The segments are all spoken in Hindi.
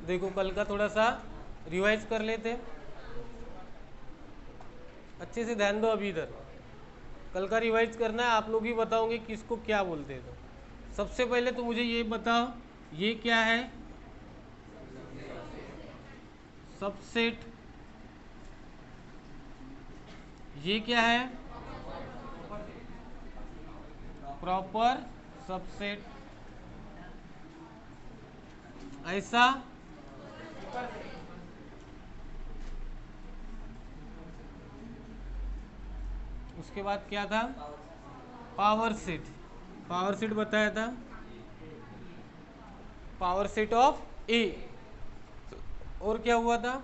देखो कल का थोड़ा सा रिवाइज कर लेते हैं, अच्छे से ध्यान दो। अभी इधर कल का रिवाइज करना है, आप लोग ही बताओगे किसको क्या बोलते हैं। तो सबसे पहले तो मुझे ये बताओ, ये क्या है? सबसेट। ये क्या है? Proper subset. ऐसा उसके बाद क्या था? Power set. पावर सेट बताया था, पावर सेट ऑफ ए। और क्या हुआ था?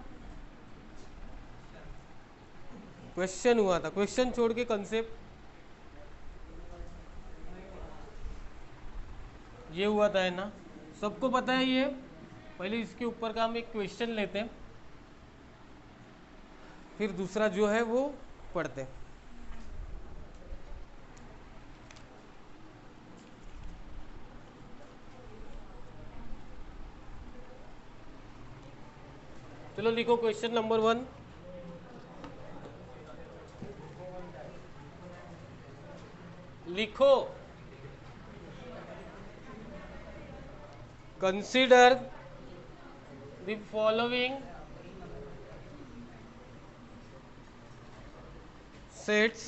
क्वेश्चन हुआ था, क्वेश्चन छोड़ के कंसेप्ट ये हुआ था, है ना? सबको पता है ये। पहले इसके ऊपर का हम एक क्वेश्चन लेते हैं, फिर दूसरा जो है वो पढ़ते हैं। चलो लिखो क्वेश्चन नंबर 1। लिखो, consider the following sets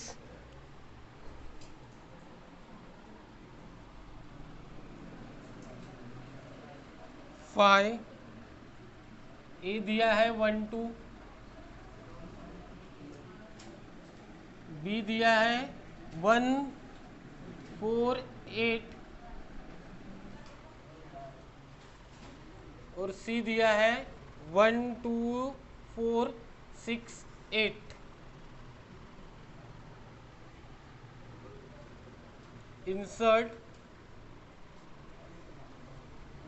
five. A दिया है 1 2, बी दिया है 1 4 8, और सी दिया है 1 2 4 6 8। Insert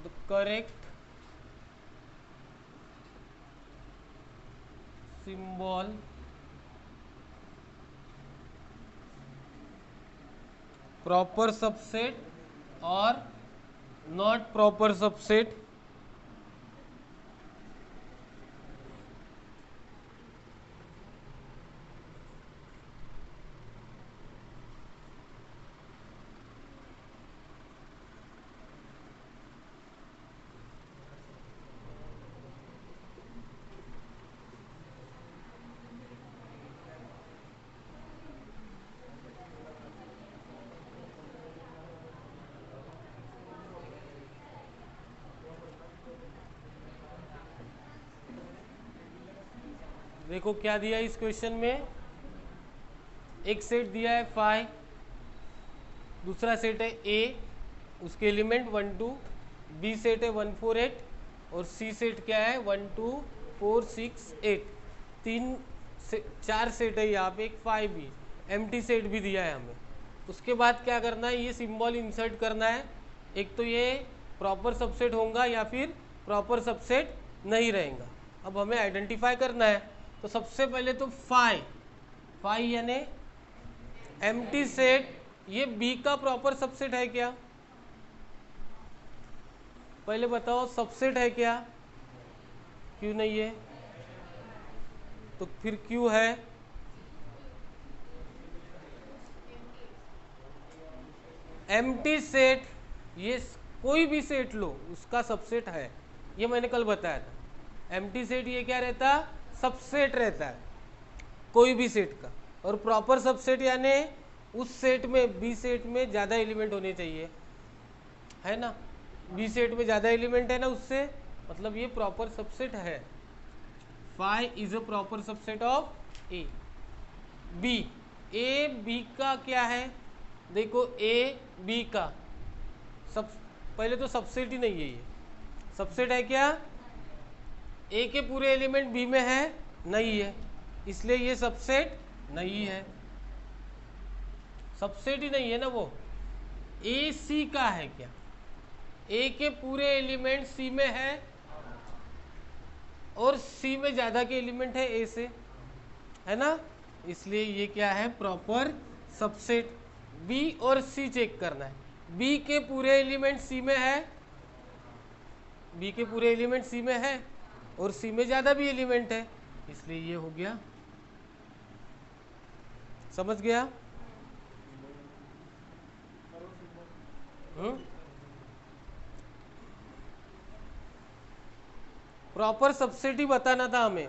the correct symbol proper subset और नॉट प्रॉपर सबसेट। देखो क्या दिया इस क्वेश्चन में, एक सेट दिया है 5, दूसरा सेट है ए, उसके एलिमेंट 1 2, बी सेट है 1 4 8, और सी सेट क्या है 1 2 4 6 8। चार सेट है यहाँ पे, एक 5 भी, एम्प्टी सेट भी दिया है हमें। उसके बाद क्या करना है, ये सिंबल इंसर्ट करना है। एक तो ये प्रॉपर सबसेट होगा या फिर प्रॉपर सबसेट नहीं रहेगा, अब हमें आइडेंटिफाई करना है। तो सबसे पहले तो 5 यानी एम्प्टी सेट, ये बी का प्रॉपर सबसेट है क्या? पहले बताओ सबसेट है क्या? क्यों नहीं है? तो फिर क्यों है? एम्प्टी सेट, ये कोई भी सेट लो उसका सबसेट है, ये मैंने कल बताया था। एम्प्टी सेट ये क्या रहता? सबसेट रहता है कोई भी सेट का। और प्रॉपर सबसेट यानी उस सेट में, बी सेट में ज़्यादा एलिमेंट होने चाहिए, है ना? बी सेट में ज़्यादा एलिमेंट है ना, उससे मतलब ये प्रॉपर सबसेट है। Five is a proper subset of A. B, A B का क्या है? देखो ए बी का सब, पहले तो सबसेट ही नहीं है ये। सबसेट है क्या? ए के पूरे एलिमेंट बी में है? नहीं है, इसलिए ये सबसेट नहीं है। सबसेट ही नहीं है ना वो। ए सी का है क्या? ए के पूरे एलिमेंट सी में है, और सी में ज़्यादा के एलिमेंट है ए से, है ना? इसलिए ये क्या है? Proper subset. बी और सी चेक करना है। बी के पूरे एलिमेंट सी में है? बी के पूरे एलिमेंट सी में है और सी में ज़्यादा भी एलिमेंट है, इसलिए ये हो गया। समझ गया? प्रॉपर सबसेट ही बताना था हमें।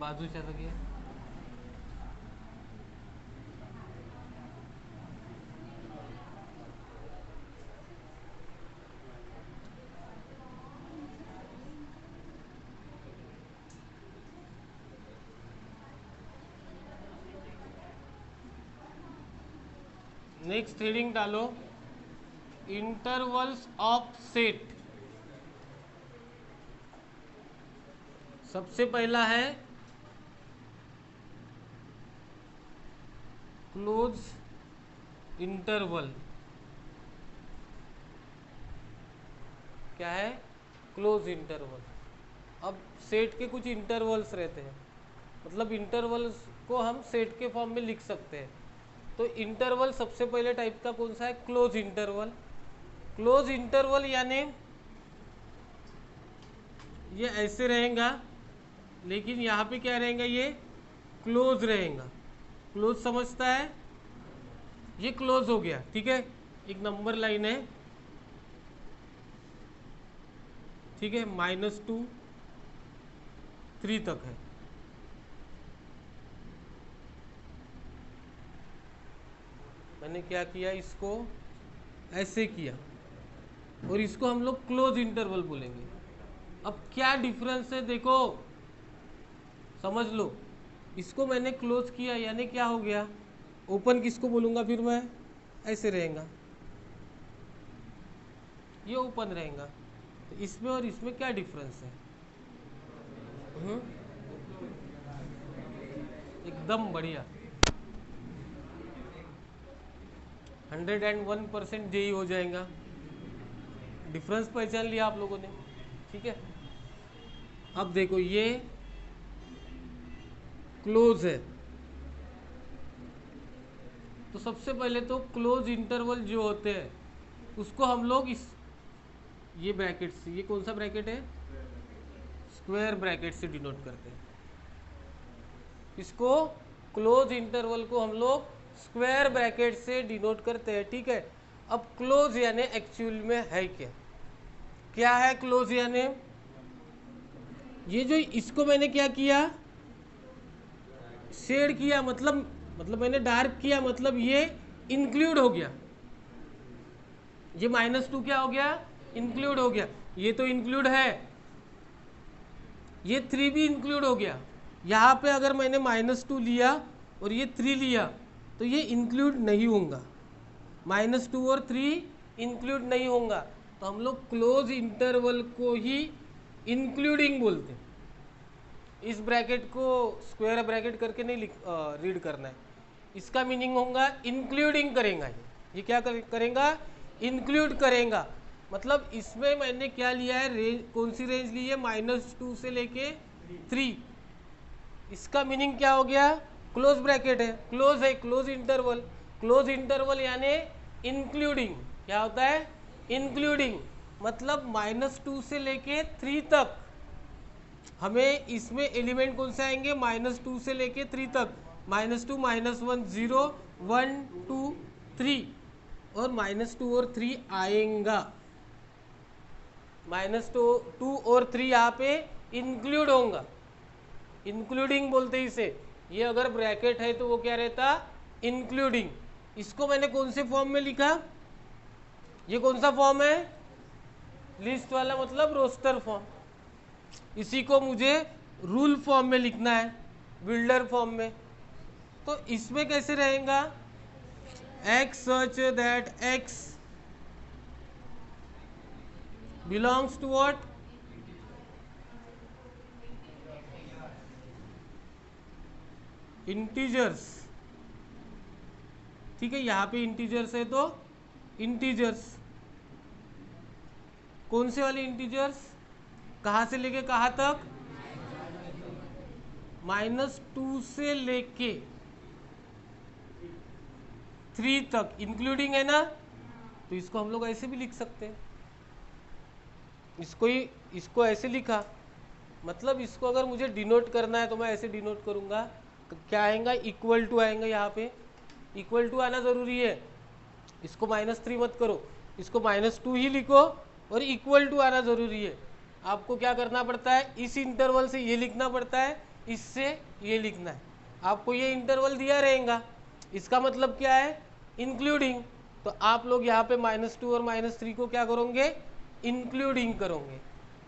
बाजूच्या जागी नेक्स्ट हेडिंग डालो, इंटरवल्स ऑफ सेट। सबसे पहला है क्लोज इंटरवल। क्या है? Close interval. अब सेट के कुछ इंटरवल्स रहते हैं, मतलब इंटरवल्स को हम सेट के फॉर्म में लिख सकते हैं। तो इंटरवल सबसे पहले टाइप का कौन सा है? Close interval. क्लोज इंटरवल यानी ये ऐसे रहेगा, लेकिन यहाँ पे क्या रहेगा? ये क्लोज रहेगा। क्लोज समझता है? ये क्लोज हो गया, ठीक है। एक नंबर लाइन है, ठीक है, -2 3 तक है। मैंने क्या किया? इसको ऐसे किया और इसको हम लोग क्लोज इंटरवल बोलेंगे। अब क्या डिफरेंस है देखो, समझ लो। इसको मैंने क्लोज किया यानी क्या हो गया? ओपन किसको बोलूँगा फिर मैं? ऐसे रहेगा, ये ओपन रहेगा। तो इसमें और इसमें क्या डिफरेंस है? एकदम बढ़िया, 101% जेई हो जाएगा। डिफरेंस पहचान लिया आप लोगों ने, ठीक है। अब देखो ये क्लोज है, तो सबसे पहले तो क्लोज इंटरवल जो होते हैं उसको हम लोग इस ये ब्रैकेट से, ये कौन सा ब्रैकेट है? स्क्वायर ब्रैकेट से डिनोट करते हैं इसको। क्लोज इंटरवल को हम लोग स्क्वायर ब्रैकेट से डिनोट करते हैं, ठीक है। अब क्लोज यानी एक्चुअल में है क्या? क्या है क्लोज यानी? ये जो इसको मैंने क्या किया? शेड किया, मतलब मैंने डार्क किया, मतलब ये इंक्लूड हो गया। ये -2 क्या हो गया? इंक्लूड हो गया। ये तो इंक्लूड है, ये 3 भी इंक्लूड हो गया। यहाँ पे अगर मैंने -2 लिया और ये 3 लिया तो ये इंक्लूड नहीं होगा। -2 और 3 इंक्लूड नहीं होगा, तो हम लोग क्लोज इंटरवल को ही इंक्लूडिंग बोलते हैं। इस ब्रैकेट को स्क्वायर ब्रैकेट करके नहीं रीड करना है। इसका मीनिंग होगा इंक्लूडिंग करेगा। ये क्या करेगा? इंक्लूड करेगा। मतलब इसमें मैंने क्या लिया है? रेंज, कौन सी रेंज ली है? -2 से लेके 3। इसका मीनिंग क्या हो गया? क्लोज ब्रैकेट है, क्लोज है, क्लोज इंटरवल। क्लोज इंटरवल यानी इंक्लूडिंग। क्या होता है? इंक्लूडिंग। मतलब -2 से लेके 3 तक हमें इसमें एलिमेंट कौन से आएंगे? -2 से लेके 3 तक। -2 -1 0 1 2 3 और -2 और 3 आएगा। -2 और 3 यहाँ पे इंक्लूड होगा, इंक्लूडिंग बोलते हैं इसे। ये अगर ब्रैकेट है तो वो क्या रहता, इंक्लूडिंग। इसको मैंने कौन से फॉर्म में लिखा, ये कौन सा फॉर्म है, लिस्ट वाला, मतलब रोस्टर फॉर्म। इसी को मुझे रूल फॉर्म में लिखना है, बिल्डर फॉर्म में। तो इसमें कैसे रहेगा, x such that x belongs to what, integers. ठीक है, यहाँ पे इंटीजर्स है तो इंटीजर्स, कौन से वाले इंटीजर्स, कहाँ से लेके कहाँ तक, -2 से लेके 3 तक, इंक्लूडिंग है ना। तो इसको हम लोग ऐसे भी लिख सकते हैं, इसको ऐसे लिखा, मतलब इसको अगर मुझे डिनोट करना है तो मैं ऐसे डिनोट करूंगा, क्या आएगा, इक्वल टू आएगा, यहाँ पे इक्वल टू आना ज़रूरी है। इसको -3 मत करो, इसको -2 ही लिखो, और इक्वल टू आना ज़रूरी है। आपको क्या करना पड़ता है, इस इंटरवल से ये लिखना पड़ता है, इससे ये लिखना है। आपको ये इंटरवल दिया रहेगा, इसका मतलब क्या है, इंक्लूडिंग। तो आप लोग यहाँ पे -2 और -3 को क्या करोगे, इंक्लूडिंग करोगे।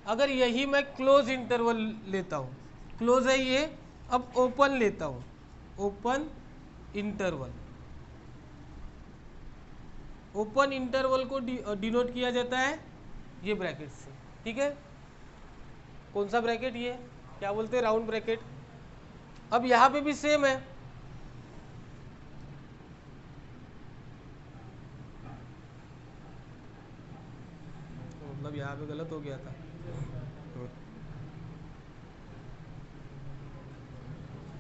अगर यही मैं क्लोज इंटरवल लेता हूँ, क्लोज है ये, अब ओपन लेता हूँ, ओपन इंटरवल, ओपन इंटरवल को डिनोट किया जाता है ये ब्रैकेट से। ठीक है, कौन सा ब्रैकेट, ये क्या बोलते हैं, राउंड ब्रैकेट। अब यहाँ पे भी सेम है, मतलब यहाँ पे गलत हो गया था।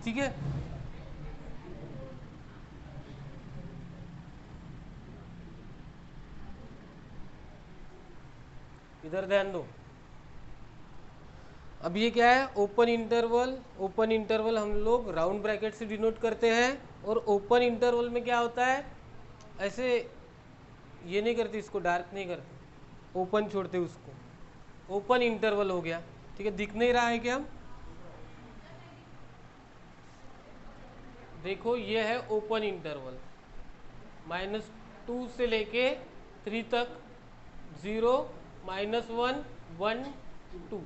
ठीक है, इधर ध्यान दो। अब ये क्या है, ओपन इंटरवल। ओपन इंटरवल हम लोग राउंड ब्रैकेट से डिनोट करते हैं, और ओपन इंटरवल में क्या होता है, ऐसे ये नहीं करते, इसको डार्क नहीं करते, ओपन छोड़ते उसको। ओपन इंटरवल हो गया। ठीक है, दिख नहीं रहा है क्या, देखो ये है ओपन इंटरवल, -2 से लेके 3 तक, 0, -1, 1, 2,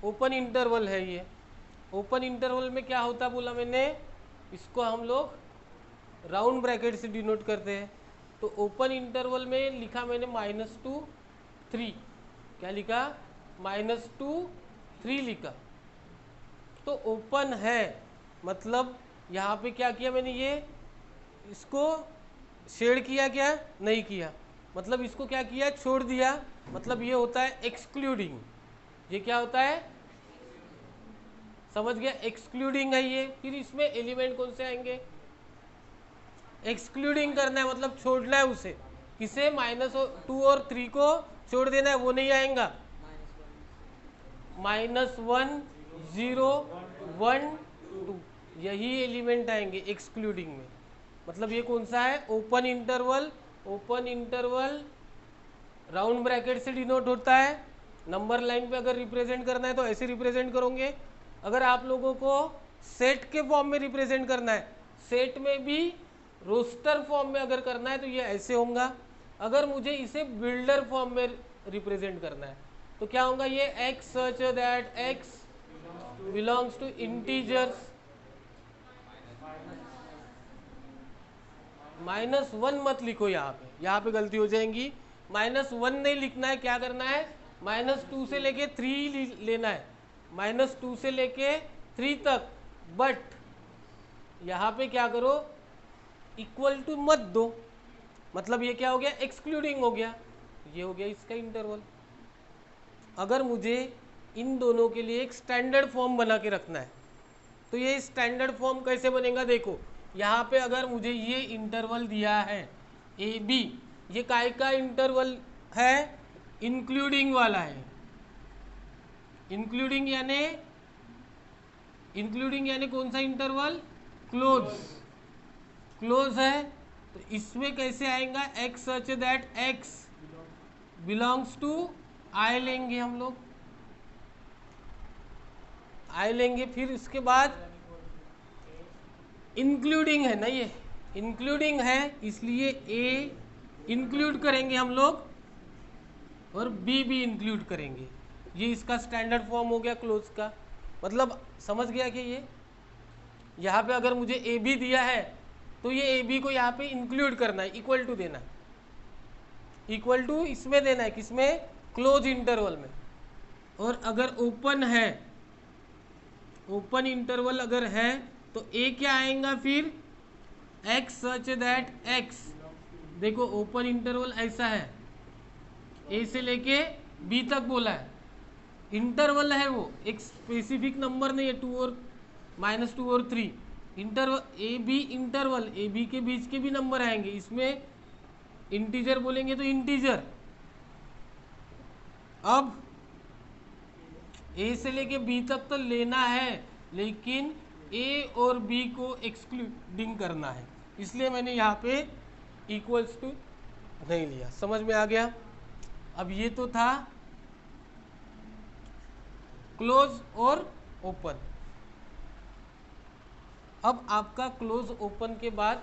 ओपन इंटरवल है ये। ओपन इंटरवल में क्या होता बोला मैंने, इसको हम लोग राउंड ब्रैकेट से डिनोट करते हैं। तो ओपन इंटरवल में लिखा मैंने -2, 3, क्या लिखा, -2, 3 लिखा। तो ओपन है, मतलब यहाँ पे क्या किया मैंने, ये इसको शेड किया, क्या नहीं किया, मतलब इसको क्या किया, छोड़ दिया, मतलब ये होता है एक्सक्लूडिंग। ये क्या होता है, समझ गया, एक्सक्लूडिंग है ये। फिर इसमें एलिमेंट कौन से आएंगे, एक्सक्लूडिंग करना है, मतलब छोड़ना है उसे, किसे, -2 और 3 को छोड़ देना है, वो नहीं आएगा। -1, 0, 1, 2, यही एलिमेंट आएंगे एक्सक्लूडिंग में। मतलब ये कौन सा है, open interval. Open interval round bracket से डिनोट होता है। नंबर लाइन पे अगर रिप्रेजेंट करना है तो ऐसे रिप्रेजेंट करोगे। अगर आप लोगों को सेट के फॉर्म में रिप्रेजेंट करना है, सेट में भी रोस्टर फॉर्म में अगर करना है तो ये ऐसे होगा। अगर मुझे इसे बिल्डर फॉर्म में रिप्रेजेंट करना है तो क्या होगा, ये x such that x belongs to integers, -1 मत लिखो, यहाँ पे गलती हो जाएगी। -1 नहीं लिखना है, क्या करना है, -2 से लेके 3 लेना है, -2 से लेके 3 तक। बट यहाँ पे क्या करो, इक्वल टू मत दो, मतलब ये क्या हो गया, एक्सक्लूडिंग हो गया। ये हो गया इसका इंटरवल। अगर मुझे इन दोनों के लिए एक स्टैंडर्ड फॉर्म बना के रखना है तो ये स्टैंडर्ड फॉर्म कैसे बनेगा, देखो यहाँ पे अगर मुझे ये इंटरवल दिया है ए बी, ये काय का इंटरवल है, इंक्लूडिंग वाला है। इंक्लूडिंग यानी कौन सा इंटरवल, क्लोज, क्लोज है। तो इसमें कैसे आएगा, x such that x belongs to I लेंगे हम लोग, आई लेंगे, फिर इसके बाद इंक्लूडिंग है ना, ये इंक्लूडिंग है इसलिए ए इंक्लूड करेंगे हम लोग और बी भी इंक्लूड करेंगे। ये इसका स्टैंडर्ड फॉर्म हो गया क्लोज का। मतलब समझ गया कि ये यहाँ पे अगर मुझे ए बी दिया है तो ये ए बी को यहाँ पे इंक्लूड करना है, इक्वल टू देना है, इक्वल टू इसमें देना है, किसमें, क्लोज इंटरवल में। और अगर ओपन है, ओपन इंटरवल अगर है तो ए क्या आएगा फिर, एक्स सच दैट एक्स, देखो ओपन इंटरवल ऐसा है, ए से लेके बी तक बोला है, इंटरवल है वो, एक स्पेसिफिक नंबर नहीं है, 2 और -2 और 3, interval A B, interval A B के बीच के भी नंबर आएंगे, इसमें इंटीजर बोलेंगे तो इंटीजर। अब ए से लेके बी तक तो लेना है, लेकिन ए और बी को एक्सक्लूडिंग करना है, इसलिए मैंने यहाँ पे इक्वल्स टू नहीं लिया। समझ में आ गया? अब ये तो था क्लोज और ओपन। अब आपका क्लोज ओपन के बाद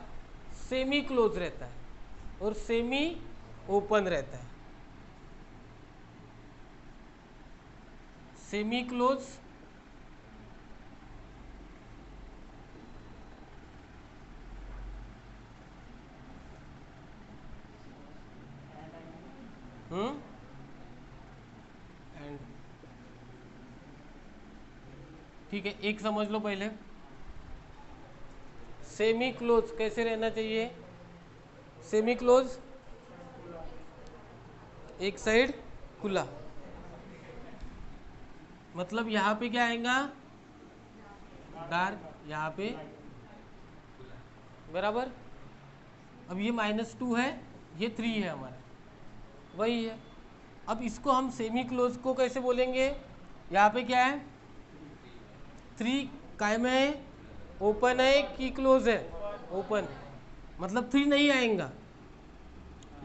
सेमी क्लोज रहता है और सेमी ओपन रहता है। सेमी क्लोज एंड, ठीक है, एक समझ लो पहले, सेमी क्लोज कैसे रहना चाहिए। सेमी क्लोज एक साइड खुला, मतलब यहाँ पे क्या आएगा, डार्क, यहाँ पे बराबर। अब ये -2 है, ये 3 है हमारा, वही है। अब इसको हम सेमी क्लोज को कैसे बोलेंगे, यहाँ पे क्या है, 3 काय में है, ओपन है कि क्लोज है, ओपन, मतलब 3 नहीं आएगा।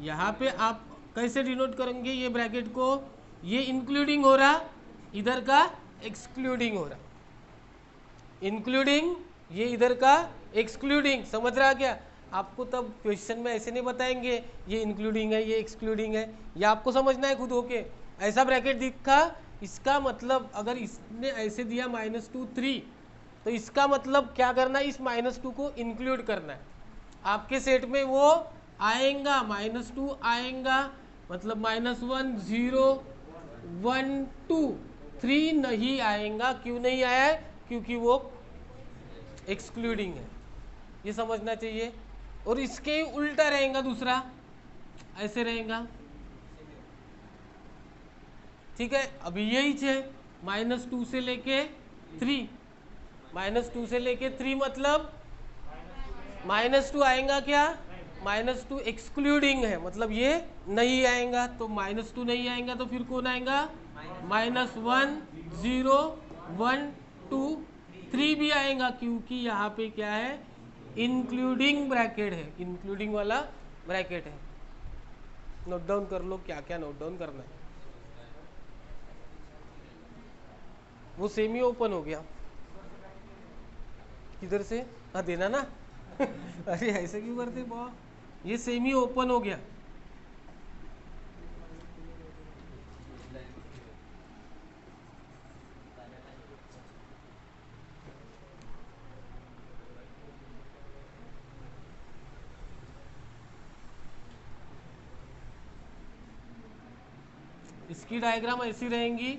यहाँ पे आप कैसे डिनोट करेंगे ये ब्रैकेट को, ये इंक्लूडिंग हो रहा, इधर का एक्सक्लूडिंग हो रहा, इंक्लूडिंग, ये इधर का एक्सक्लूडिंग। समझ रहा क्या? आपको तब क्वेश्चन में ऐसे नहीं बताएंगे ये इंक्लूडिंग है ये एक्सक्लूडिंग है, ये आपको समझना है खुद होके। ऐसा ब्रैकेट दिखा, इसका मतलब अगर इसने ऐसे दिया -2 3, तो इसका मतलब क्या करना है, इस -2 को इंक्लूड करना है। आपके सेट में वो आएगा, -2 आएगा, मतलब -1 0 1 2 3 नहीं आएगा। क्यों नहीं आया है? क्योंकि वो एक्सक्लूडिंग है, ये समझना चाहिए। और इसके उल्टा रहेगा दूसरा, ऐसे रहेगा, ठीक है। अभी यही है, -2 से लेके 3, -2 से लेके 3 मतलब -2 आएगा क्या, -2 एक्सक्लूडिंग है, मतलब ये नहीं आएगा, तो -2 नहीं आएगा तो फिर कौन आएगा, -1 0 1 2 3 भी आएगा, क्योंकि यहाँ पे क्या है, इंक्लूडिंग ब्रैकेट है, इंक्लूडिंग वाला ब्रैकेट है। नोट डाउन कर लो, क्या क्या नोट डाउन करना है। वो सेमी ओपन हो गया, किधर से, हाँ देना ना अरे ऐसे क्यों करते बा, ये सेमी ओपन हो गया। इसकी डायग्राम ऐसी रहेंगी,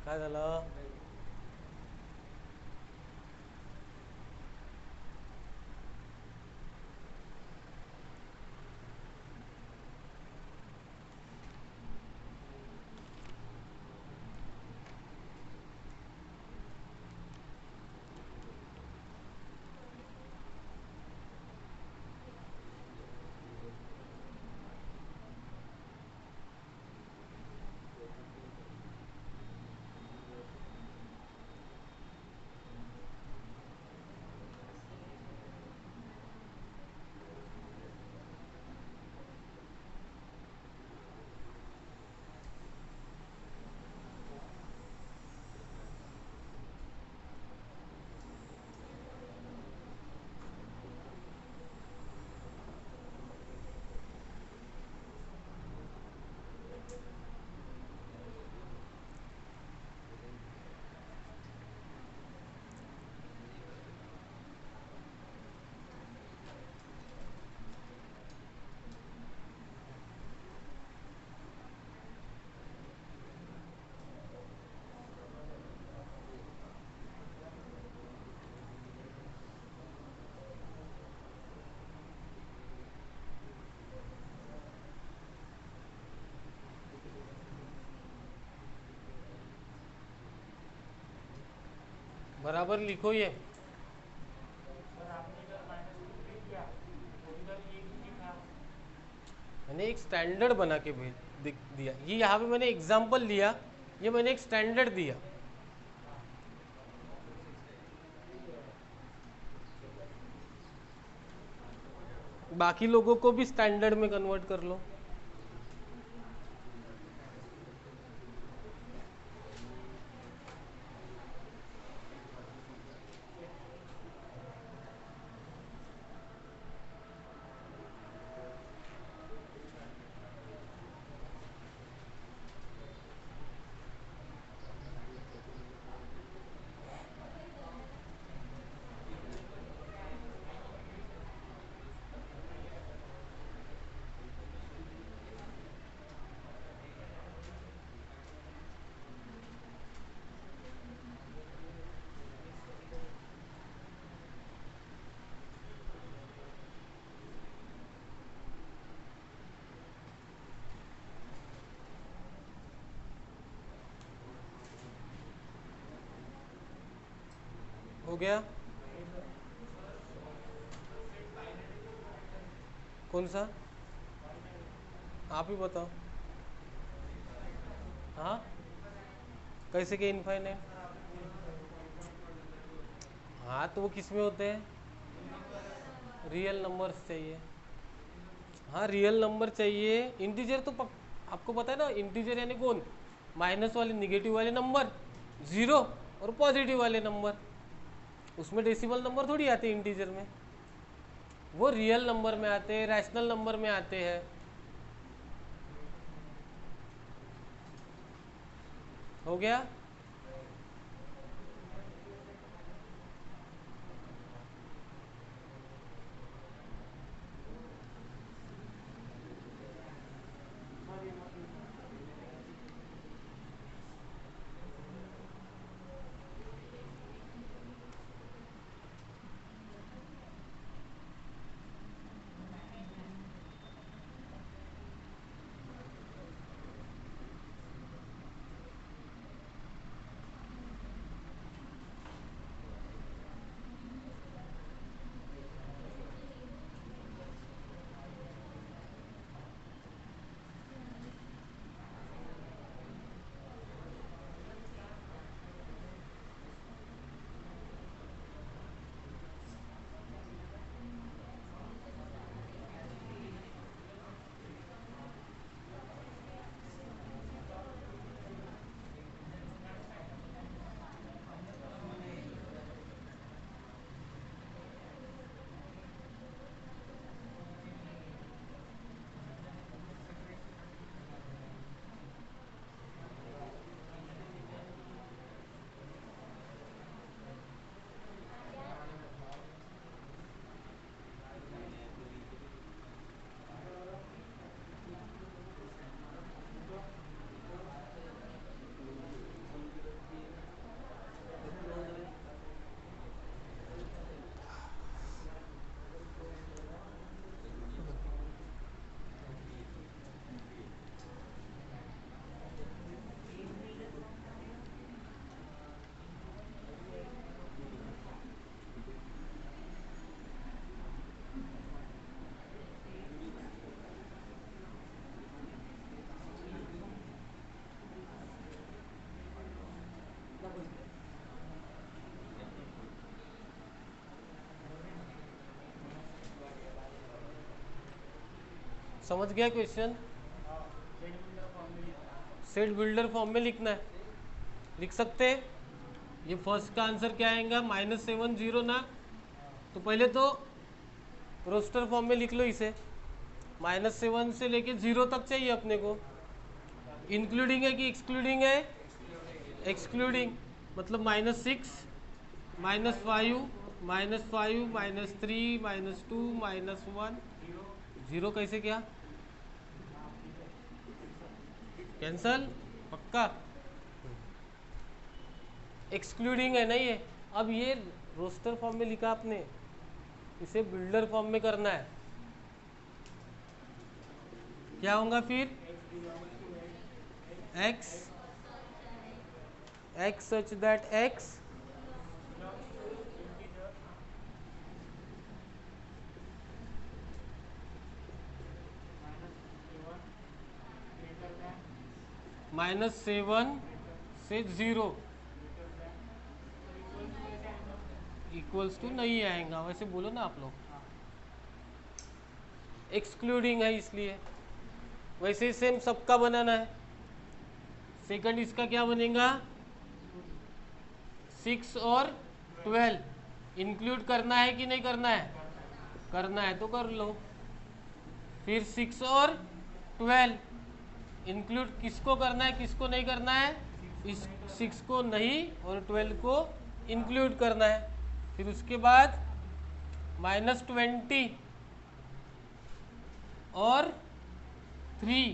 काय झालं? बराबर लिखो ये। मैंने एक स्टैंडर्ड बना के दिया, ये यहाँ पे मैंने एग्जाम्पल लिया, ये मैंने एक स्टैंडर्ड दिया। बाकी लोगों को भी स्टैंडर्ड में कन्वर्ट कर लो। हो गया? कौन सा? आप ही बताओ। हाँ, कैसे के इनफाइनाइट? हाँ, तो वो किस में होते हैं? रियल नंबर्स चाहिए। हाँ, रियल नंबर चाहिए। इंटीजर तो आपको पता है ना, इंटीजर यानी कौन? माइनस वाले, निगेटिव वाले नंबर, जीरो और पॉजिटिव वाले नंबर। उसमें डेसिमल नंबर थोड़ी आते हैं इंटीजर में, वो रियल नंबर में आते हैं, रैशनल नंबर में आते हैं। हो गया? समझ गया क्वेश्चन? सेट बिल्डर फॉर्म में लिखना है, लिख सकते हैं। ये फर्स्ट का आंसर क्या आएगा, -7 0 ना, तो पहले तो रोस्टर फॉर्म में लिख लो इसे। -7 से लेके 0 तक चाहिए अपने को। इंक्लूडिंग है कि एक्सक्लूडिंग है? एक्सक्लूडिंग, मतलब -6, -5, -5, -3, -2, -1, 0 कैसे क्या कैंसल? पक्का एक्सक्लूडिंग है ना ये। अब ये रोस्टर फॉर्म में लिखा आपने, इसे बिल्डर फॉर्म में करना है। क्या होगा फिर? x such that x -7 से 0 इक्वल्स टू नहीं आएगा, वैसे बोलो ना आप लोग। एक्सक्लूडिंग है इसलिए। वैसे सेम सबका बनाना है। सेकंड इसका क्या बनेगा? 6 और 12 इंक्लूड करना है कि नहीं करना है? करना है तो कर लो। फिर 6 और 12 इंक्लूड किसको करना है, किसको नहीं करना है? इस 6 को नहीं और 12 को इंक्लूड करना है। फिर उसके बाद -20 और 3,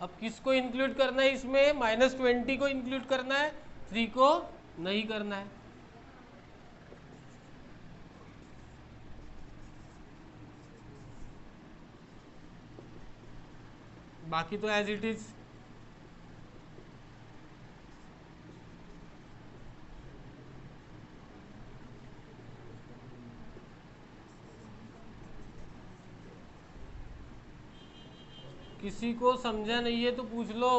अब किसको इंक्लूड करना है इसमें? -20 को इंक्लूड करना है, 3 को नहीं करना है। बाकी तो एज इट इज। किसी को समझा नहीं है तो पूछ लो।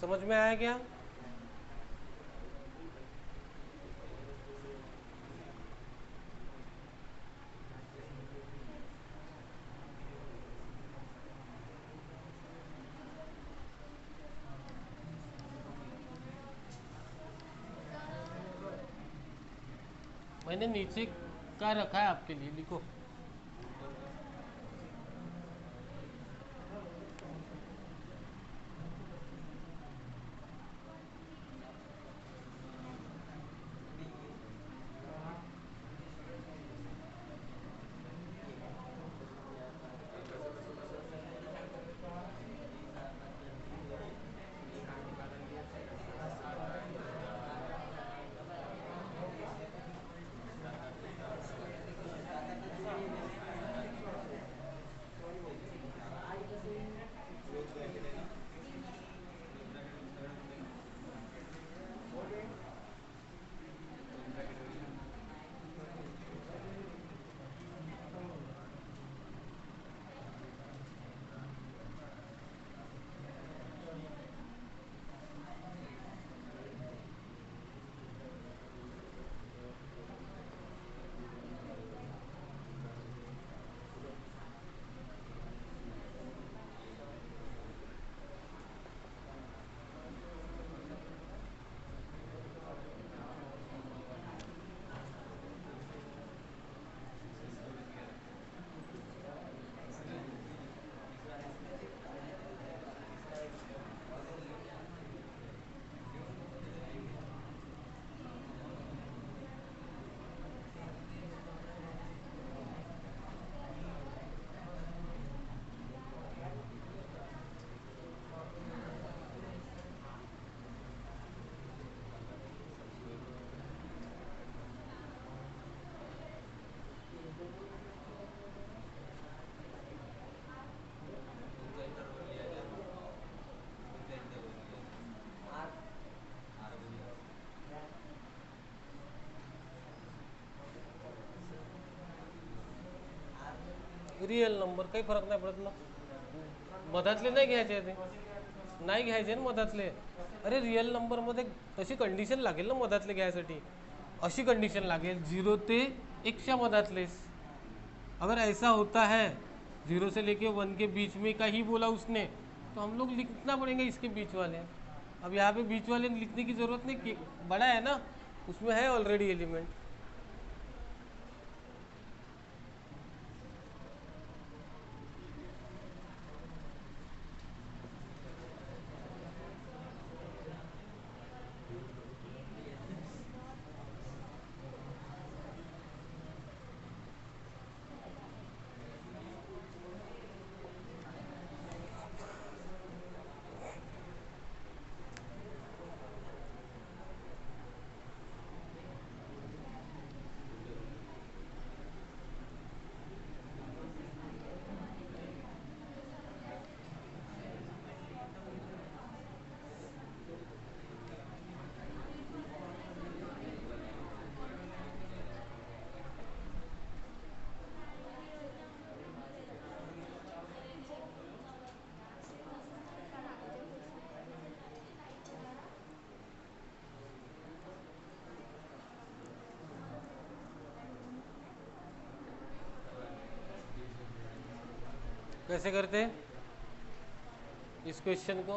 समझ में आया क्या? मैंने नीचे का रखा है आपके लिए, लिखो। रियल नंबर काही फरक नाही पडत ना, मधातले नाही घ्यायचे ते, नाही घ्यायचे ना मधातले. अरे रिअल नंबरमध्ये तशी कंडिशन लागेल ना मधातले घ्यायसाठी, अशी कंडीशन लागेल 0 ते 1च्या मधातलेस. अगर ऐसा होता है 0 से लेके 1 के बीच में का ही बोला उसने, तो हम लोग लिखना पड़ेंगे इसके बीच वाले. अब यहाँ पे बीच वाले लिखने की ज़रूरत नहीं, कि बड़ा है ना, उसमें है ऑलरेडी एलिमेंट. कैसे करते हैं इस क्वेश्चन को?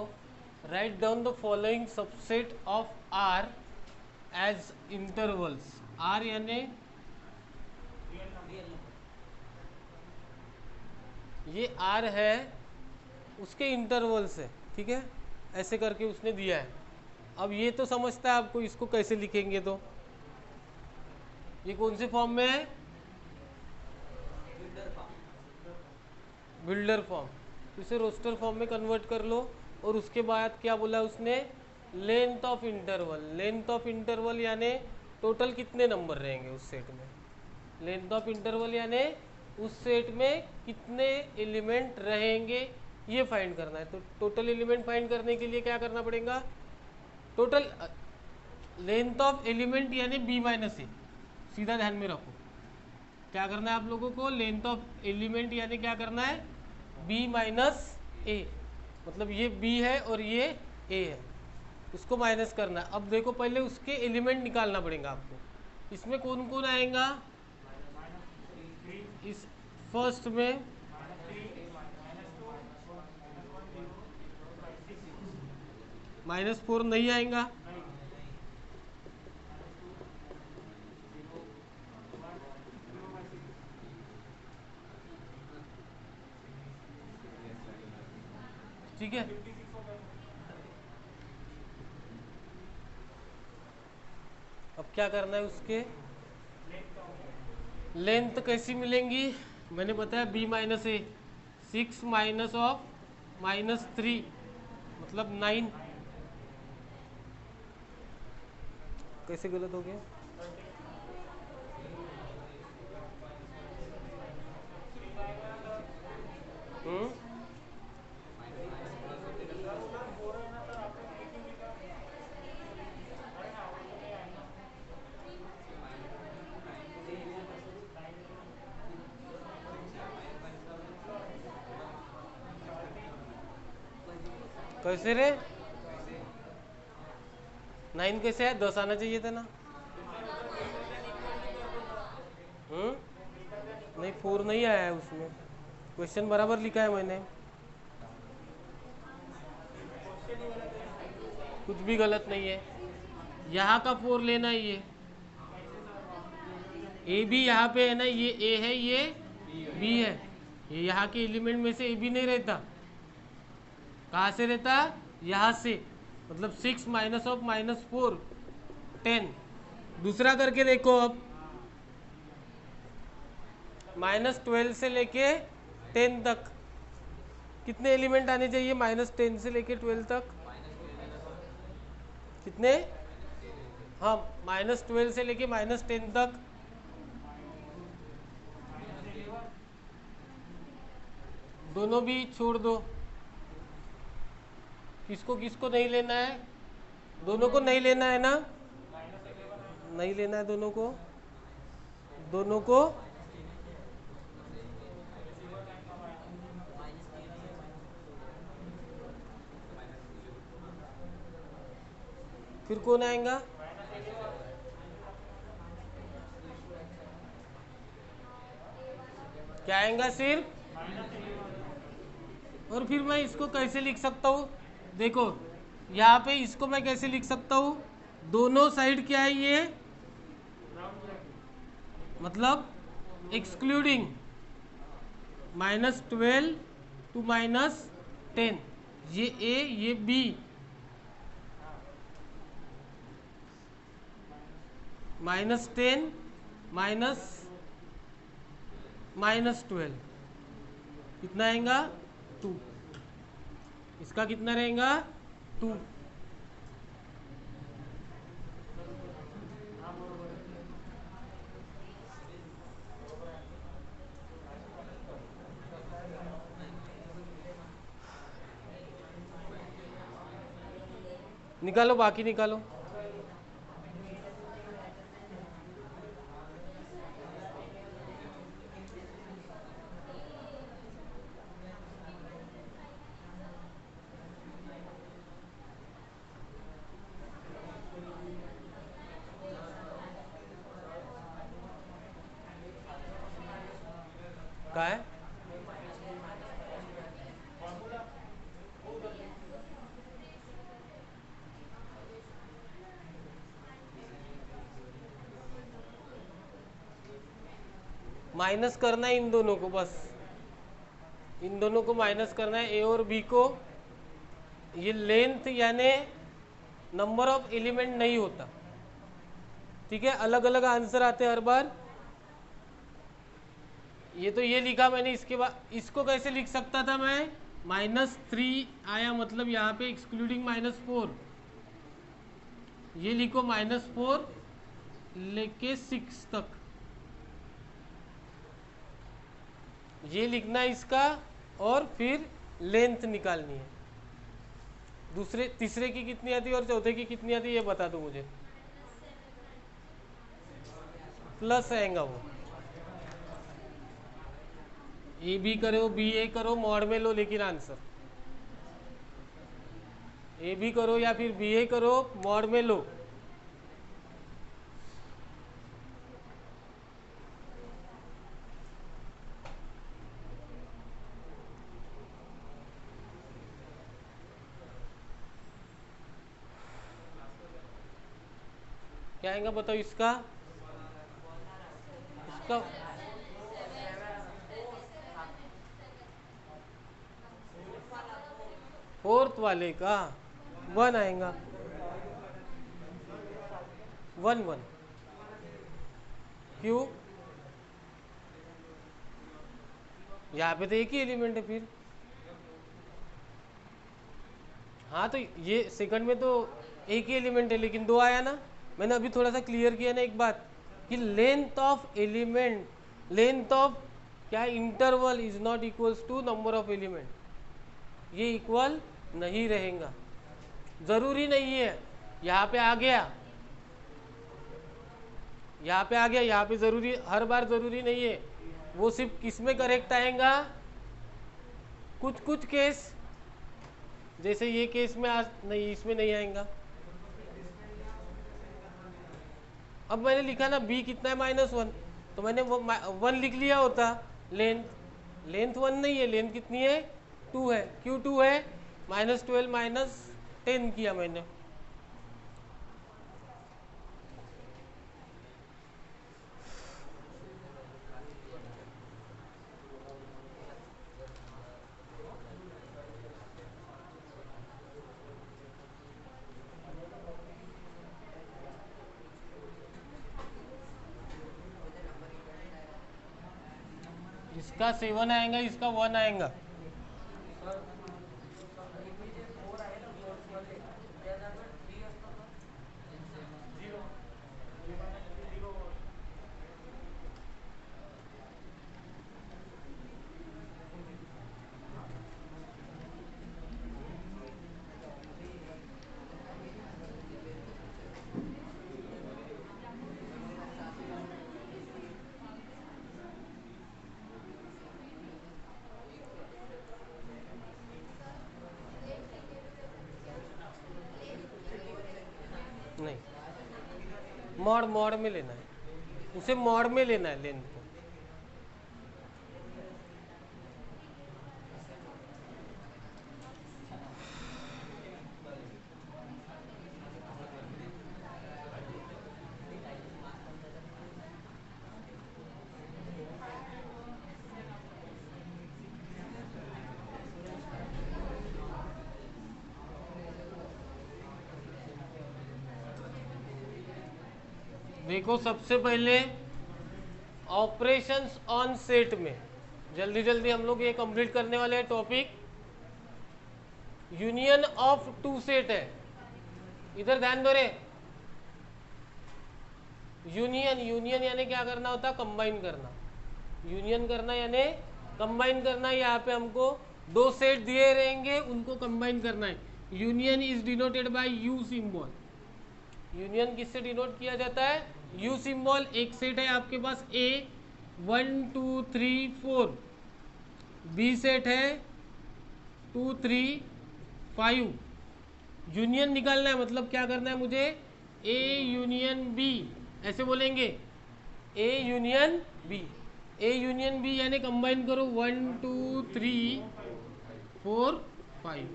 Write down the following subset of R as intervals. R यानी ये आर है, उसके इंटरवल्स है, ठीक है, ऐसे करके उसने दिया है. अब ये तो समझता है आपको, इसको कैसे लिखेंगे, तो ये कौन से फॉर्म में है? Builder form. इसे रोस्टर फॉर्म में कन्वर्ट कर लो. और उसके बाद क्या बोला उसने? Length of interval. Length of interval यानी टोटल कितने नंबर रहेंगे उस सेट में. लेंथ ऑफ इंटरवल यानी उस सेट में कितने एलिमेंट रहेंगे, ये फाइंड करना है. तो टोटल एलिमेंट फाइंड करने के लिए क्या करना पड़ेगा? टोटल लेंथ ऑफ एलिमेंट यानी बी माइनस ए. सीधा ध्यान में रखो, क्या करना है आप लोगों को? लेंथ ऑफ एलिमेंट यानी क्या करना है? बी माइनस ए. मतलब ये बी है और ये ए है, उसको माइनस करना है. अब देखो पहले उसके एलिमेंट निकालना पड़ेगा आपको. इसमें कौन कौन आएगा? इस फर्स्ट में -4 नहीं आएगा. ठीक है, अब क्या करना है? उसके लेंथ कैसी मिलेंगी? मैंने बताया B minus A. 6 minus of -3 मतलब 9. कैसे गलत हो गया? कैसे रे? 9 कैसे है? 10 आना चाहिए था ना. नहीं 4 नहीं आया है उसमें. क्वेश्चन बराबर लिखा है मैंने, कुछ भी गलत नहीं है. यहाँ का 4 लेना है. ये ए भी यहाँ पे है ना, ये ए है, ये बी है. ये यहाँ के एलिमेंट में से ए भी नहीं रहता. कहाँ से रहता? यहाँ से. मतलब 6 माइनस ऑफ -4 10. दूसरा करके देखो. अब -12 से लेके 10 तक कितने एलिमेंट आने चाहिए? -10 से लेके 12 तक कितने? हाँ, -12 से लेके -10 तक दोनों भी छोड़ दो. किसको किसको नहीं लेना है? दोनों को नहीं लेना है ना? नहीं लेना है दोनों को. दोनों को फिर कौन आएगा? क्या आएगा सिर्फ? और फिर मैं इसको कैसे लिख सकता हूँ? देखो यहाँ पे इसको मैं कैसे लिख सकता हूँ? दोनों साइड क्या है ये? मतलब एक्सक्लूडिंग -12 टू -10, ये ए ये बी, -10 -12 कितना आएगा? 2। इसका कितना रहेगा? 2। निकालो, बाकी निकालो। क्या है? माइनस करना है इन दोनों को, बस इन दोनों को माइनस करना है, ए और बी को। ये लेंथ यानी नंबर ऑफ एलिमेंट नहीं होता, ठीक है? अलग अलग आंसर आते हैं हर बार। ये तो ये लिखा मैंने, इसके बाद इसको कैसे लिख सकता था मैं? -3 आया, मतलब यहाँ पे एक्सक्लूडिंग -4, ये लिखो -4 लेके 6 तक, ये लिखना है इसका, और फिर लेंथ निकालनी है। दूसरे तीसरे की कितनी आती है और चौथे की कितनी आती है ये बता दो मुझे। प्लस आएगा वो। ए बी करो, बी ए करो, मॉड में लो, लेकिन आंसर ए बी करो या फिर बी ए करो, मॉड में लो। क्या आएगा बताओ इसका? इसका फोर्थ वाले का 1 आएगा। 1 1 क्यों? यहाँ पे तो एक ही एलिमेंट है फिर। हाँ तो ये सेकंड में तो एक ही एलिमेंट है, लेकिन 2 आया ना। मैंने अभी थोड़ा सा क्लियर किया ना एक बात, कि length of element, length of क्या, interval is not equals to number of element, ये इक्वल नहीं रहेगा। जरूरी नहीं है, यहाँ पे आ गया, यहाँ पे आ गया, यहाँ पे जरूरी, हर बार जरूरी नहीं है। वो सिर्फ किस में करेक्ट आएगा? कुछ कुछ केस, जैसे ये केस में नहीं, इसमें नहीं आएगा। अब मैंने लिखा ना बी कितना है -1, तो मैंने वो 1 लिख लिया होता। लेंथ, लेंथ 1 नहीं है, लेंथ कितनी है? 2 है। क्यों 2 है? -12 -10 किया मैंने। इसका 7 आएगा, इसका 1 आएगा। मॉड मॉड में लेना है, उसे मॉड में लेना है लेंथ को। देखो सबसे पहले ऑपरेशंस ऑन सेट में जल्दी जल्दी हम लोग ये कंप्लीट करने वाले हैं topic. Union of two set है, इधर ध्यान दो रे। यूनियन यूनियन यानी क्या करना होता है, कंबाइन करना। यूनियन करना यानी कंबाइन करना। यहाँ पे हमको दो सेट दिए रहेंगे, उनको कंबाइन करना है। Union is denoted bye you symbol. Union किससे डिनोट किया जाता है, यू सिंबल। एक सेट है आपके पास ए 1 2 3 4, बी सेट है 2 3 5। यूनियन निकालना है, मतलब क्या करना है मुझे, ए यूनियन बी ऐसे बोलेंगे, A union B. A union B यानी कंबाइन करो 1 2 3 4 5,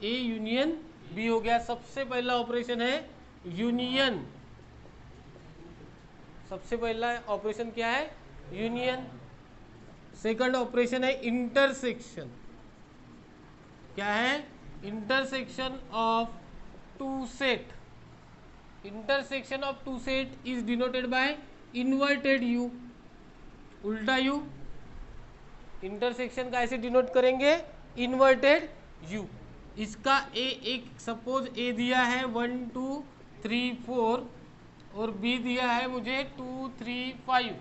ए यूनियन बी हो गया। सबसे पहला ऑपरेशन है यूनियन। सबसे पहला ऑपरेशन क्या है, यूनियन। सेकंड ऑपरेशन है इंटरसेक्शन। क्या है, intersection of two set. Intersection of two set is denoted by inverted U, उल्टा यू। इंटरसेक्शन का ऐसे डिनोट करेंगे, इन्वर्टेड यू। इसका ए एक सपोज ए दिया है 1 2 3 4 और बी दिया है मुझे 2 3 5।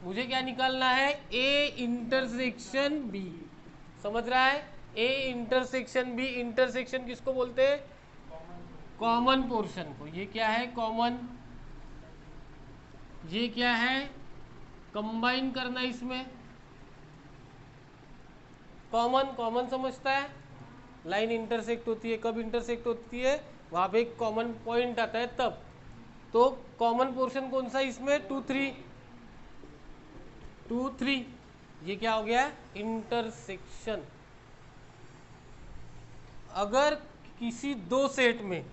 मुझे क्या निकालना है, ए इंटरसेक्शन बी। समझ रहा है, ए इंटरसेक्शन बी। इंटरसेक्शन किसको बोलते हैं, कॉमन पोर्शन को। ये क्या है, कॉमन। ये क्या है, कंबाइन करना। इसमें कॉमन कॉमन समझता है, लाइन इंटरसेक्ट होती है, कब इंटरसेक्ट होती है, वहां पे एक कॉमन पॉइंट आता है तब। तो कॉमन पोर्शन कौन सा इसमें, 2 3 2 3। ये क्या हो गया, इंटरसेक्शन। अगर किसी दो सेट में,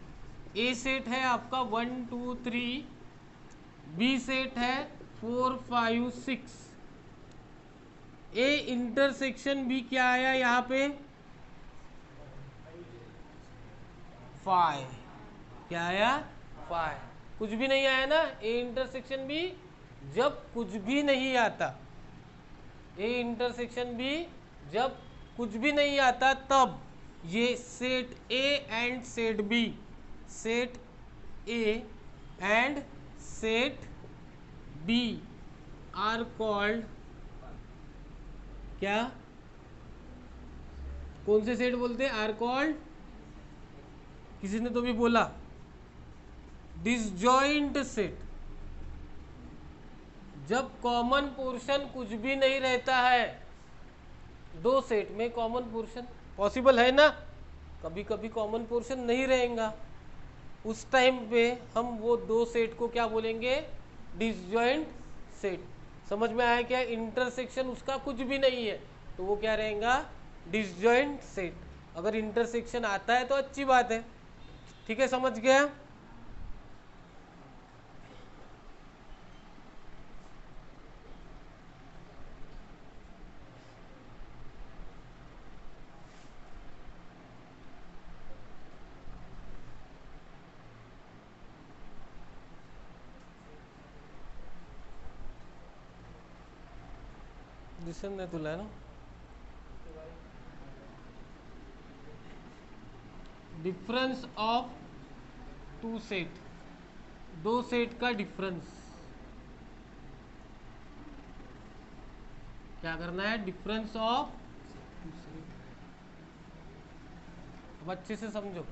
ए सेट है आपका 1 2 3, बी सेट है 4 5 6, ए इंटरसेक्शन बी क्या आया यहाँ पे, 5। क्या आया, 5। कुछ भी नहीं आया ना, ए इंटरसेक्शन बी जब कुछ भी नहीं आता, ए इंटरसेक्शन बी जब कुछ भी नहीं आता तब ये set A and set B, set A and set B are called क्या, कौन से सेट बोलते हैं, आर कॉल्ड, किसी ने तो भी बोला, डिसजॉइंट सेट। जब कॉमन पोर्शन कुछ भी नहीं रहता है, दो सेट में कॉमन पोर्शन पॉसिबल है ना, कभी कभी कॉमन पोर्शन नहीं रहेगा, उस टाइम पे हम वो दो सेट को क्या बोलेंगे, डिसजॉइंट सेट। समझ में आया क्या, इंटरसेक्शन उसका कुछ भी नहीं है तो वो क्या रहेगा, डिसजॉइंट सेट। अगर इंटरसेक्शन आता है तो अच्छी बात है, ठीक है, समझ गया। दिसन नाही तुला ना, डिफरेंस ऑफ टू सेट, दो सेट का डिफरेंस क्या करना है, डिफरेंस ऑफ टू सेट। अब अच्छे से समझो,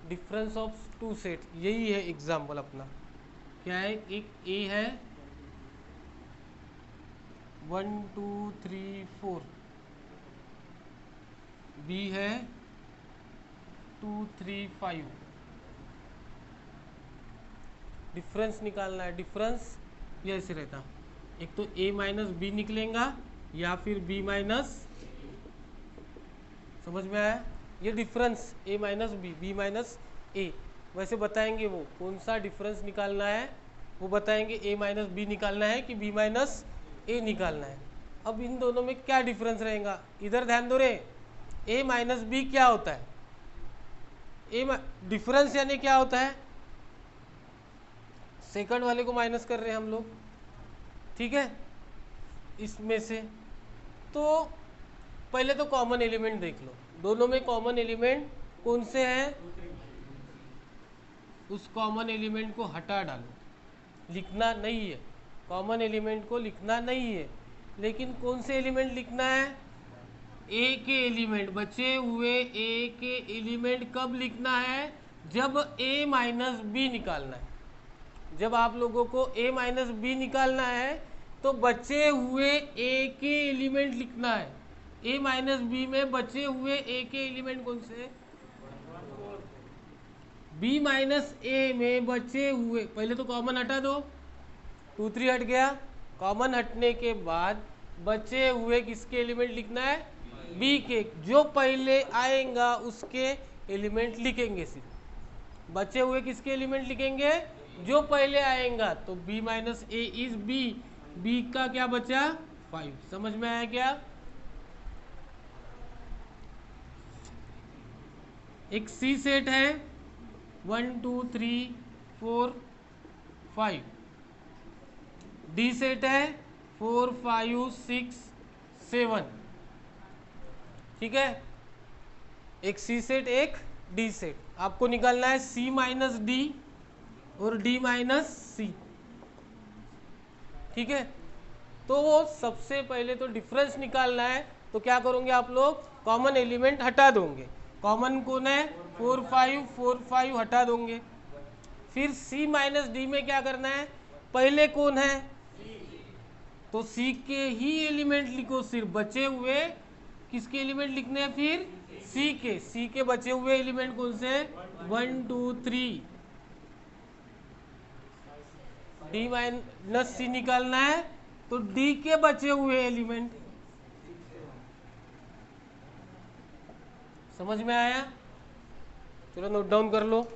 डिफरेंस ऑफ टू सेट यही है एग्जाम्पल अपना। क्या है, एक ए है 1 2 3 4, बी है 2 3 5, डिफरेंस निकालना है, डिफरेंस ये ऐसे रहता, एक तो a माइनस बी निकलेगा या फिर b माइनस, समझ में आया? ये difference a minus B, B minus A, वैसे बताएंगे वो कौन सा डिफरेंस निकालना है, वो बताएंगे a माइनस बी निकालना है कि b माइनस ए निकालना है। अब इन दोनों में क्या डिफरेंस रहेगा, इधर ध्यान दो रे, a माइनस बी क्या होता है, डिफरेंस यानी क्या होता है, सेकंड वाले को माइनस कर रहे हैं हम लोग, ठीक है, इसमें से। तो पहले तो कॉमन एलिमेंट देख लो, दोनों में कॉमन एलिमेंट कौन से हैं, उस कॉमन एलिमेंट को हटा डालो, लिखना नहीं है, कॉमन एलिमेंट को लिखना नहीं है, लेकिन कौन से एलिमेंट लिखना है, ए के एलिमेंट, बचे हुए ए के एलिमेंट कब लिखना है, जब ए माइनस बी निकालना है। जब आप लोगों को a माइनस बी निकालना है तो बचे हुए a के एलिमेंट लिखना है। a माइनस बी में बचे हुए a के एलिमेंट कौन से, b माइनस ए में बचे हुए, पहले तो कॉमन हटा दो, 2 3 हट गया, कॉमन हटने के बाद बचे हुए किसके एलिमेंट लिखना है, b के, जो पहले आएगा उसके एलिमेंट लिखेंगे, सिर्फ बचे हुए किसके एलिमेंट लिखेंगे, जो पहले आएगा, तो b minus A is b, b का क्या बचा 5, समझ में आया क्या? एक सी सेट है 1 2 3 4 5, डी सेट है 4 5 6 7, ठीक है, एक सी सेट एक डी सेट, आपको निकालना है सी माइनस डी और डी माइनस सी, ठीक है। तो वो सबसे पहले तो डिफरेंस निकालना है, तो क्या करोगे आप लोग, कॉमन एलिमेंट हटा दोगे, कॉमन कौन है 4 5 हटा दोगे, फिर c माइनस डी में क्या करना है, पहले कौन है, तो c के ही एलिमेंट लिखो, सिर्फ बचे हुए किसके एलिमेंट लिखने हैं, फिर c के बचे हुए एलिमेंट कौन से 1 2 3, डी माइनस सी निकालना है, तो डी के बचे हुए एलिमेंट, समझ में आया? चलो नोट डाउन कर लो।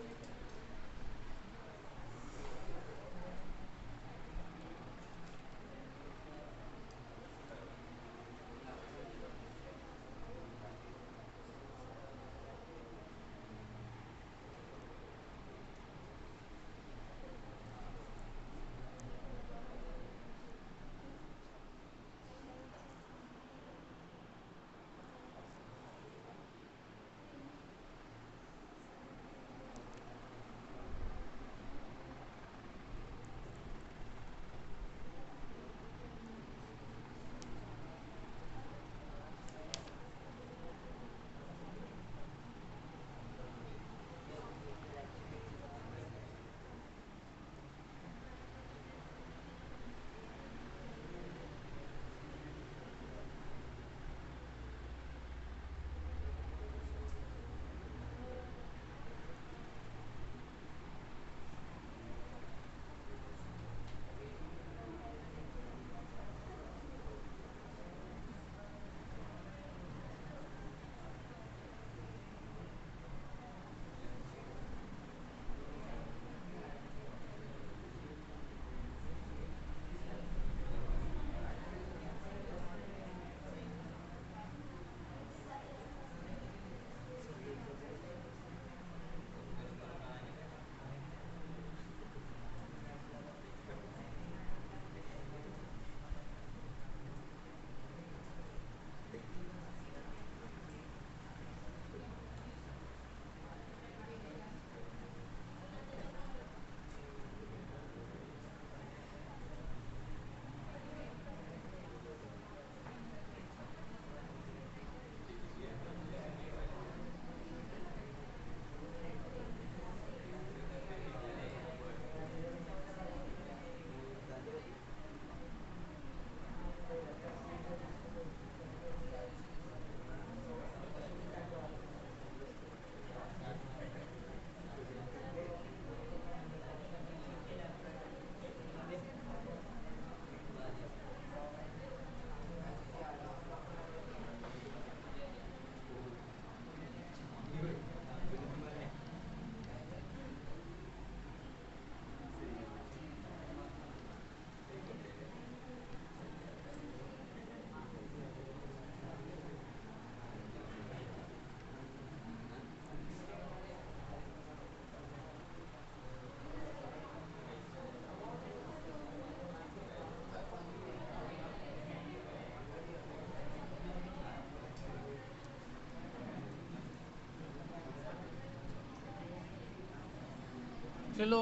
चलो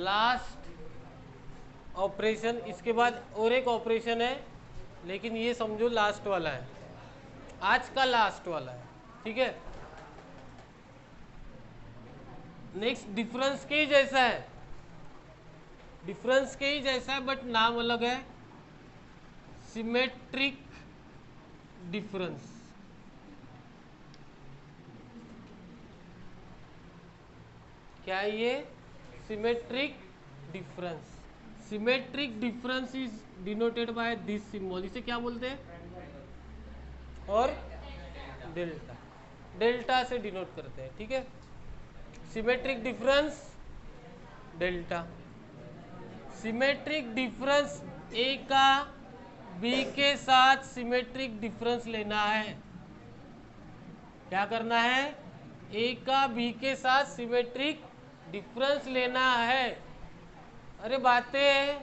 लास्ट ऑपरेशन, इसके बाद और एक ऑपरेशन है, लेकिन ये समझो लास्ट वाला है, आज का लास्ट वाला है, ठीक है। नेक्स्ट डिफरेंस के ही जैसा है, डिफरेंस के ही जैसा है बट नाम अलग है, सिमेट्रिक डिफरेंस। क्या है ये? Symmetric difference. Symmetric difference is denoted by this symbol, इसे क्या बोलते हैं? और डेल्टा, डेल्टा से डिनोट करते हैं, ठीक है। Symmetric difference delta. Symmetric difference A का बी के साथ सिमेट्रिक डिफरेंस लेना है। क्या करना है? ए का बी के साथ सिमेट्रिक डिफरेंस लेना है। अरे बातें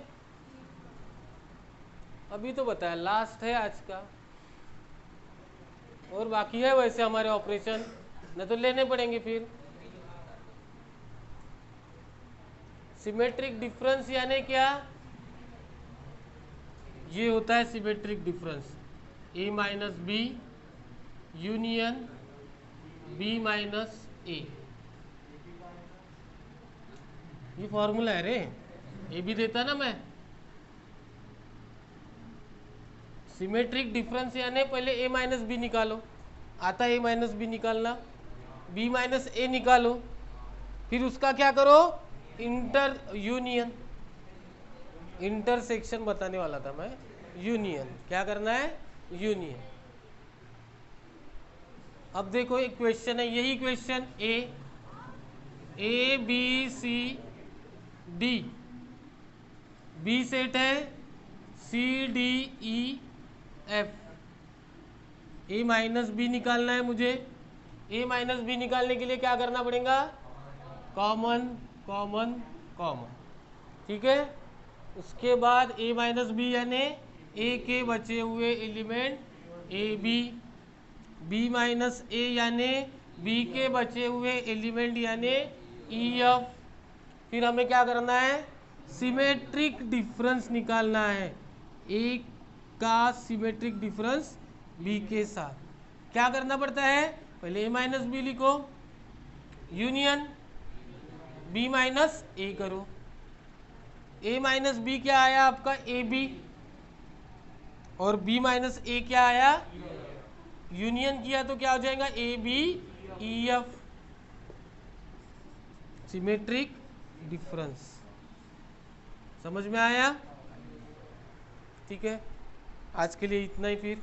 अभी तो बताया, लास्ट है आज का, और बाकी है वैसे हमारे ऑपरेशन, न तो लेने पड़ेंगे फिर। सिमेट्रिक डिफरेंस यानी क्या? ये होता है symmetric difference, A minus B union B minus A. ये फॉर्मूला है रे, ए भी देता ना मैं। सिमेट्रिक डिफरेंस यानी पहले ए माइनस बी निकालो, आता ए माइनस बी निकालना, बी माइनस ए निकालो, फिर उसका क्या करो? इंटर यूनियन, इंटरसेक्शन बताने वाला था मैं, यूनियन। क्या करना है? यूनियन। अब देखो एक क्वेश्चन है, यही question, A B C D, B set है, C D E F, A minus B निकालना है मुझे। ए माइनस बी निकालने के लिए क्या करना पड़ेगा? कॉमन कॉमन कॉमन, ठीक है। उसके बाद ए माइनस बी यानी ए के बचे हुए element A B, B minus A यानी बी के बचे हुए एलिमेंट यानी ई एफ। फिर हमें क्या करना है? सिमेट्रिक डिफरेंस निकालना है, ए का सिमेट्रिक डिफरेंस बी के साथ। क्या करना पड़ता है? पहले ए माइनस बी लिखो, यूनियन बी माइनस ए करो। ए माइनस बी क्या आया आपका? ए बी, और बी माइनस ए क्या आया? यूनियन किया तो क्या हो जाएगा? A B E F, symmetric difference. समझ में आया? ठीक है, आज के लिए इतना ही फिर।